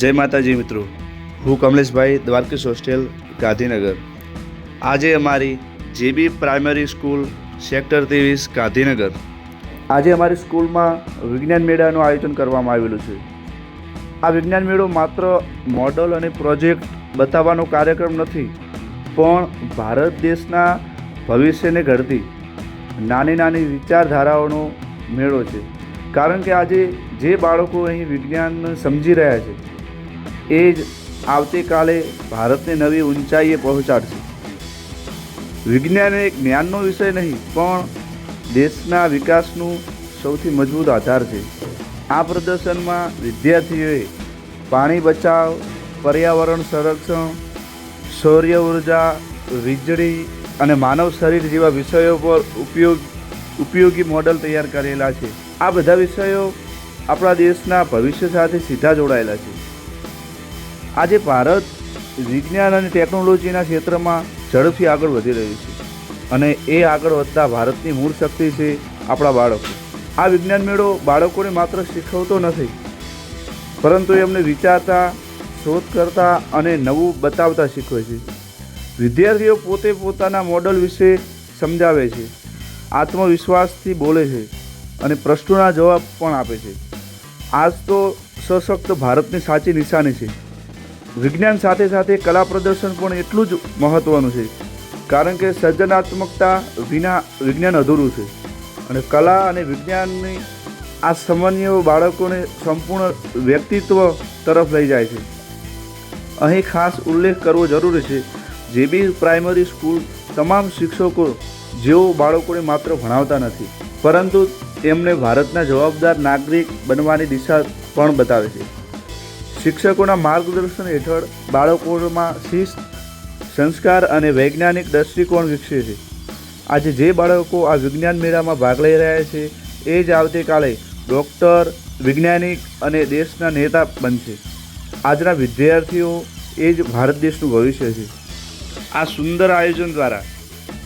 જય માતાજી મિત્રો, હું કમલેશભાઈ, દ્વારકેશ હોસ્ટેલ, ગાંધીનગર. આજે અમારી જેબી પ્રાઇમરી સ્કૂલ સેક્ટર 23 ગાંધીનગર. આજે અમારી સ્કૂલમાં વિજ્ઞાન મેળાનું આયોજન કરવામાં આવેલું છે. આ વિજ્ઞાન મેળો માત્ર મોડલ અને પ્રોજેક્ટ બતાવવાનો કાર્યક્રમ નથી, પણ ભારત દેશના ભવિષ્યને ઘડતી નાની નાની વિચારધારાઓનો મેળો છે. કારણ કે આજે જે બાળકો અહીં વિજ્ઞાન સમજી રહ્યા છે એ જ આવતીકાલે ભારતને નવી ઊંચાઈએ પહોંચાડશે. વિજ્ઞાન એક જ્ઞાનનો વિષય નહીં, પણ દેશના વિકાસનું સૌથી મજબૂત આધાર છે. આ પ્રદર્શનમાં વિદ્યાર્થીઓએ પાણી બચાવ, પર્યાવરણ સંરક્ષણ, સૌર ઉર્જા, વીજળી અને માનવ શરીર જેવા વિષયો પર ઉપયોગી મોડલ તૈયાર કરેલા છે. આ બધા વિષયો આપણા દેશના ભવિષ્ય સાથે સીધા જોડાયેલા છે. આજે ભારત વિજ્ઞાન અને ટેકનોલોજીના ક્ષેત્રમાં ઝડપથી આગળ વધી રહ્યું છે, અને એ આગળ વધતા ભારતની મૂળ શક્તિ છે આપણા બાળકો. આ વિજ્ઞાન મેળો બાળકોને માત્ર શીખવતો નથી, પરંતુ એમને વિચારતા, શોધ કરતા અને નવું બતાવતા શીખવે છે. વિદ્યાર્થીઓ પોતે પોતાના મોડલ વિશે સમજાવે છે, આત્મવિશ્વાસથી બોલે છે અને પ્રશ્નોના જવાબ પણ આપે છે. આજ તો સશક્ત ભારતની સાચી નિશાની છે. વિજ્ઞાન સાથે સાથે કલા પ્રદર્શન પણ એટલું જ મહત્ત્વનું છે, કારણ કે સર્જનાત્મકતા વિના વિજ્ઞાન અધૂરું છે, અને કલા અને વિજ્ઞાનની આ સમન્વય બાળકોને સંપૂર્ણ વ્યક્તિત્વ તરફ લઈ જાય છે. અહીં ખાસ ઉલ્લેખ કરવો જરૂરી છે, જેબી પ્રાઇમરી સ્કૂલ તમામ શિક્ષકો જેઓ બાળકોને માત્ર ભણાવતા નથી, પરંતુ એમને ભારતના જવાબદાર નાગરિક બનવાની દિશા પણ બતાવે છે. શિક્ષકોના માર્ગદર્શન હેઠળ બાળકોમાં શિસ્ત, સંસ્કાર અને વૈજ્ઞાનિક દૃષ્ટિકોણ વિકસે છે. આજે જે બાળકો આ વિજ્ઞાન મેળામાં ભાગ લઈ રહ્યા છે એ જ આવતીકાલે ડૉક્ટર, વૈજ્ઞાનિક અને દેશના નેતા બનશે. આજના વિદ્યાર્થીઓ એ જ ભારત દેશનું ભવિષ્ય છે. આ સુંદર આયોજન દ્વારા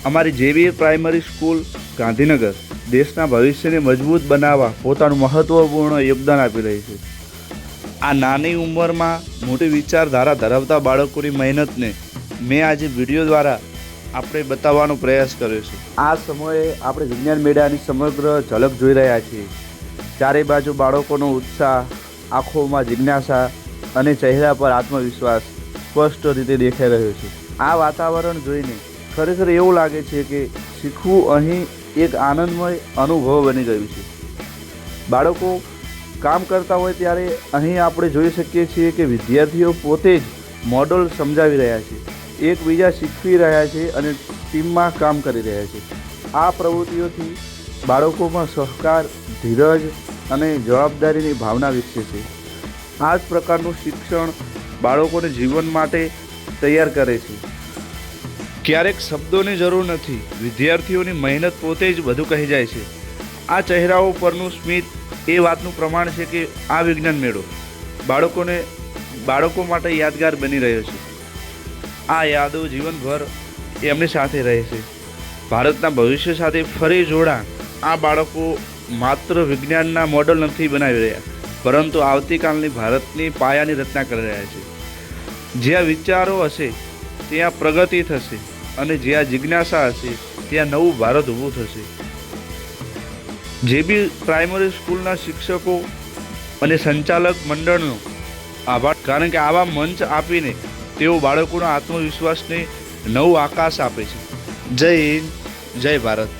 અમારી જેબી પ્રાઇમરી સ્કૂલ ગાંધીનગર દેશના ભવિષ્યને મજબૂત બનાવવા પોતાનું મહત્ત્વપૂર્ણ યોગદાન આપી રહી છે. આ નાની ઉંમરમાં મોટી વિચારધારા ધરાવતા બાળકોની મહેનતને મેં આજે વિડીયો દ્વારા આપણે બતાવવાનો પ્રયાસ કર્યો છે. આ સમયે આપણે વિજ્ઞાન મેળાની સમગ્ર ઝલક જોઈ રહ્યા છીએ. ચારે બાજુ બાળકોનો ઉત્સાહ, આંખોમાં જિજ્ઞાસા અને ચહેરા પર આત્મવિશ્વાસ સ્પષ્ટ રીતે દેખાઈ રહ્યો છે. આ વાતાવરણ જોઈને ખરેખર એવું લાગે છે કે શીખવું અહીં એક આનંદમય અનુભવ બની ગયું છે. બાળકો કામ કરતા હોય ત્યારે અહીં આપણે જોઈ શકીએ છીએ કે વિદ્યાર્થીઓ પોતે જ મોડલ સમજાવી રહ્યા છે, એકબીજા શીખવી રહ્યા છે અને ટીમમાં કામ કરી રહ્યા છે. આ પ્રવૃત્તિઓથી બાળકોમાં સહકાર, ધીરજ અને જવાબદારીની ભાવના વિકસે છે. આ જ પ્રકારનું શિક્ષણ બાળકોને જીવન માટે તૈયાર કરે છે. ક્યારેક શબ્દોની જરૂર નથી, વિદ્યાર્થીઓની મહેનત પોતે જ બધું કહી જાય છે. આ ચહેરાઓ પરનું સ્મિત એ વાતનું પ્રમાણ છે કે આ વિજ્ઞાન મેળો બાળકો માટે યાદગાર બની રહ્યો છે. આ યાદો જીવનભર એમની સાથે રહે છે. ભારતના ભવિષ્ય સાથે ફરી જોડાણ. આ બાળકો માત્ર વિજ્ઞાનના મોડલ નથી બનાવી રહ્યા, પરંતુ આવતીકાલની ભારતની પાયાની રચના કરી રહ્યા છે. જ્યાં વિચારો હશે ત્યાં પ્રગતિ થશે, અને જ્યાં જિજ્ઞાસા હશે ત્યાં નવું ભારત ઊભું થશે. જેબી પ્રાઇમરી સ્કૂલના શિક્ષકો અને સંચાલક મંડળનો આભાર, કારણ કે આવા મંચ આપીને તેઓ બાળકોના આત્મવિશ્વાસને નવું આકાશ આપે છે. જય હિન્દ, જય ભારત.